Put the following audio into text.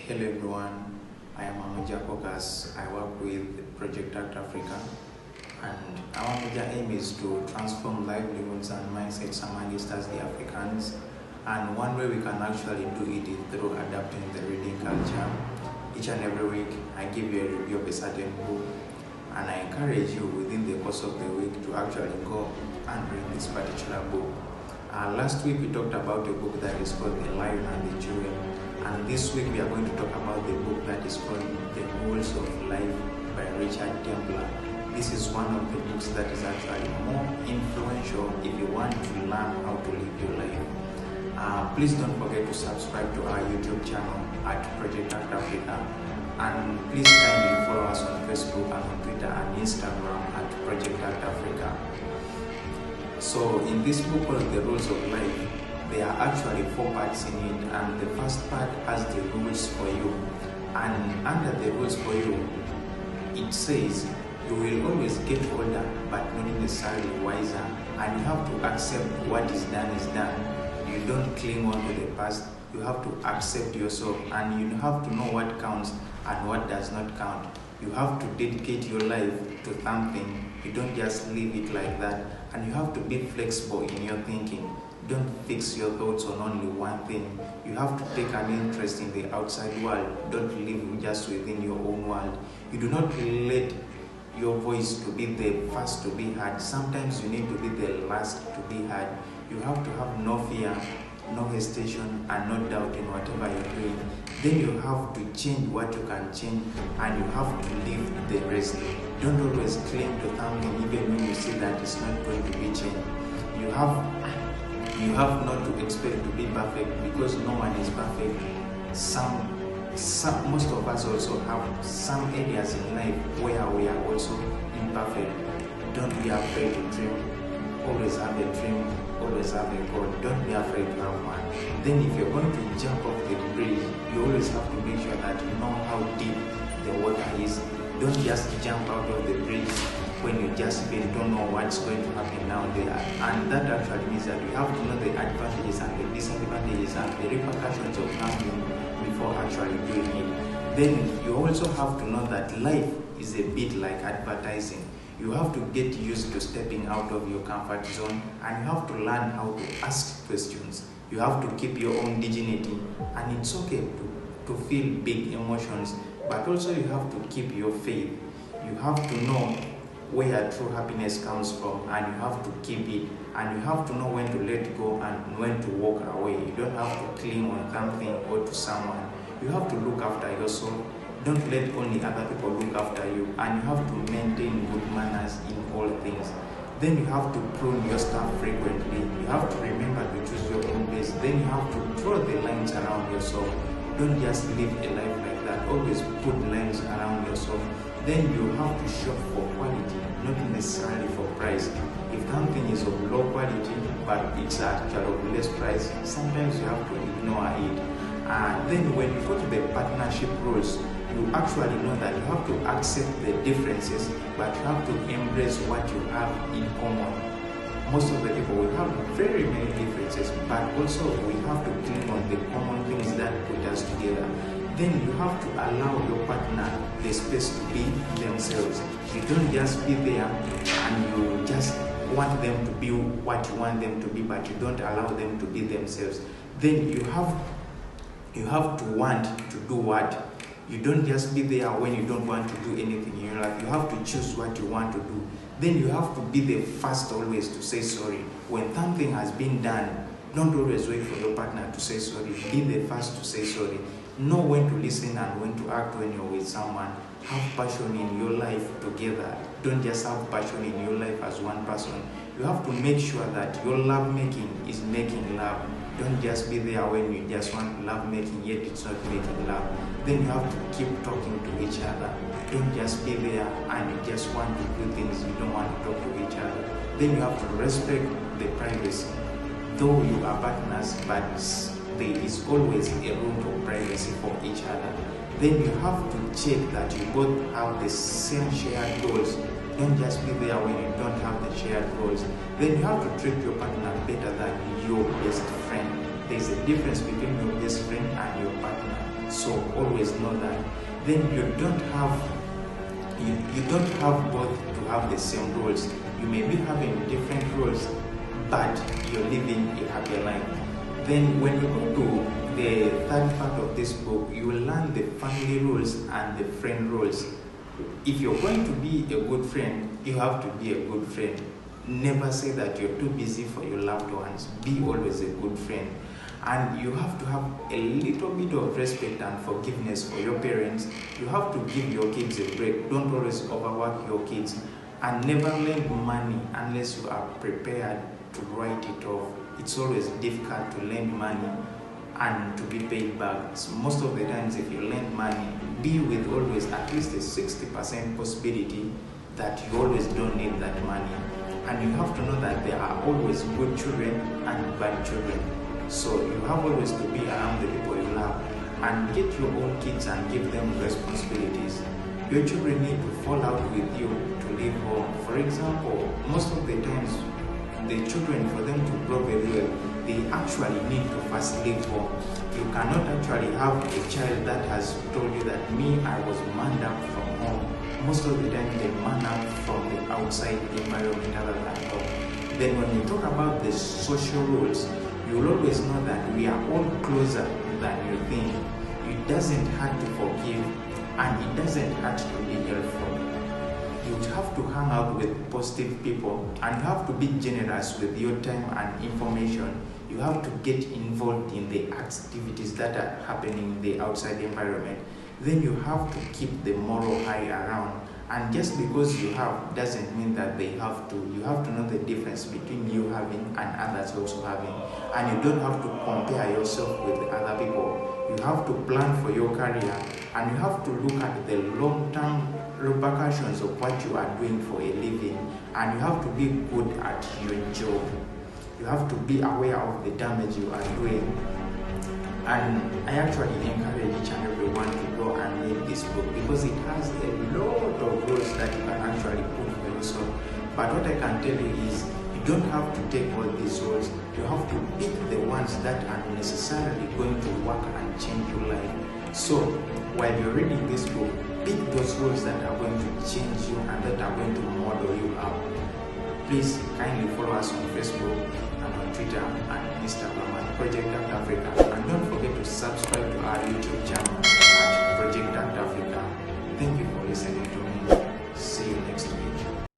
Hello everyone, I am Amuja Kokas. I work with Project Act Africa, and our major aim is to transform livelihoods and mindsets amongst us the Africans. And one way we can actually do it is through adapting the reading culture. Each and every week, I give you a review of a certain book, and I encourage you within the course of the week to actually go and read this particular book. Last week we talked about a book that is called The Lion and the Jewel. And this week we are going to talk about the book that is called The Rules of Life by Richard Templar. This is one of the books that is actually more influential if you want to learn how to live your life. Please don't forget to subscribe to our YouTube channel at Project Act Africa. And please kindly follow us on Facebook and on Twitter and Instagram at Project Act Africa. So in this book called The Rules of Life, there are actually 4 parts in it, and the first part has the rules for you. And under the rules for you, it says you will always get older but not necessarily wiser, and you have to accept what is done. You don't cling on to the past. You have to accept yourself, and you have to know what counts and what does not count. You have to dedicate your life to something. You don't just leave it like that, and you have to be flexible in your thinking. Don't fix your thoughts on only one thing. You have to take an interest in the outside world. Don't live just within your own world. You do not let your voice to be the first to be heard. Sometimes you need to be the last to be heard. You have to have no fear, no hesitation, and no doubt in whatever you're doing. Then you have to change what you can change, and you have to leave the rest. Don't always cling to something even when you see that it's not going to be changed. You have not to expect to be perfect, because no one is perfect. Most of us also have some areas in life where we are also imperfect. Don't be afraid to dream. Always have a dream. Always have a goal. Don't be afraid to have one. Then if you're going to jump off the bridge, you always have to make sure that you know how deep the water is. Don't just jump out of the bridge when you just even don't know what's going to happen now there. And that actually means that you have to know the advantages and the disadvantages and the repercussions of something before actually doing it. Then you also have to know that life is a bit like advertising. You have to get used to stepping out of your comfort zone, and you have to learn how to ask questions. You have to keep your own dignity, and it's okay to feel big emotions, but also you have to keep your faith. You have to know where true happiness comes from, and you have to keep it, and you have to know when to let go and when to walk away. You don't have to cling on something or to someone. You have to look after yourself. Don't let only other people look after you, and you have to maintain good manners in all things. Then you have to prune your stuff frequently. You have to remember to choose your own pace. Then you have to draw the lines around yourself. Don't just live a life like that. Always put lines around yourself. Then you have to shop for quality, not necessarily for price. If something is of low quality but it's actually of less price, sometimes you have to ignore it. Then when you go to the partnership rules, you actually know that you have to accept the differences, but you have to embrace what you have in common. Most of the people will have very many differences, but also we have to cling on the common things that put us together. Then you have to allow your partner the space to be themselves. You don't just be there and you just want them to be what you want them to be, but you don't allow them to be themselves. Then you have to want to do what? You don't just be there when you don't want to do anything in your life. You have to choose what you want to do. Then you have to be the first always to say sorry. When something has been done, don't always wait for your partner to say sorry. Be the first to say sorry. Know when to listen and when to act when you're with someone. Have passion in your life together. Don't just have passion in your life as one person. You have to make sure that your love making is making love. Don't just be there when you just want love making, yet it's not making love. Then you have to keep talking to each other. Don't just be there and you just want to do things you don't want to talk to each other. Then you have to respect the privacy. Though you are partners, but there is always a room for privacy for each other. Then you have to check that you both have the same shared goals. Don't just be there when you don't have the shared goals. Then you have to treat your partner better than your best friend. There's a difference between your best friend and your partner. So always know that. Then you don't have both to have the same rules. You may be having different rules, but you're living a happy life. Then when you go to the third part of this book, you will learn the family rules and the friend rules. If you're going to be a good friend, you have to be a good friend. Never say that you're too busy for your loved ones. Be always a good friend. And you have to have a little bit of respect and forgiveness for your parents. You have to give your kids a break. Don't always overwork your kids. And never lend money unless you are prepared to write it off. It's always difficult to lend money and to be paid back. So most of the times if you lend money, be with always at least a 60% possibility that you always don't need that money. And you have to know that there are always good children and bad children. So you have always to be around the people you love and get your own kids and give them responsibilities. Your children need to fall out with you to leave home. For example, most of the times the children, for them to grow very well, they actually need to first leave home. You cannot actually have a child that has told you that I was manned up from home. Most of the time they man up from the outside environment other than home. Then when you talk about the social rules, you will always know that we are all closer than you think. It doesn't hurt to forgive and it doesn't hurt to be helpful. You have to hang out with positive people and you have to be generous with your time and information. You have to get involved in the activities that are happening in the outside environment. Then you have to keep the moral high around. And just because you have doesn't mean that they have to. You have to know the difference between you having and others also having. And you don't have to compare yourself with other people. You have to plan for your career and you have to look at the long-term repercussions of what you are doing for a living. And you have to be good at your job. You have to be aware of the damage you are doing. And I actually encourage each and everyone to go and read this book because it has a lot of rules that you can actually put for yourself. But what I can tell you is you don't have to take all these rules. You have to pick the ones that are necessarily going to work and change your life. So while you're reading this book, pick those rules that are going to change you and that are going to model you up. Please kindly follow us on Facebook and on Twitter and Instagram at Project Act Africa. And don't forget to subscribe to our YouTube channel at Project Act Africa. Thank you for listening to me.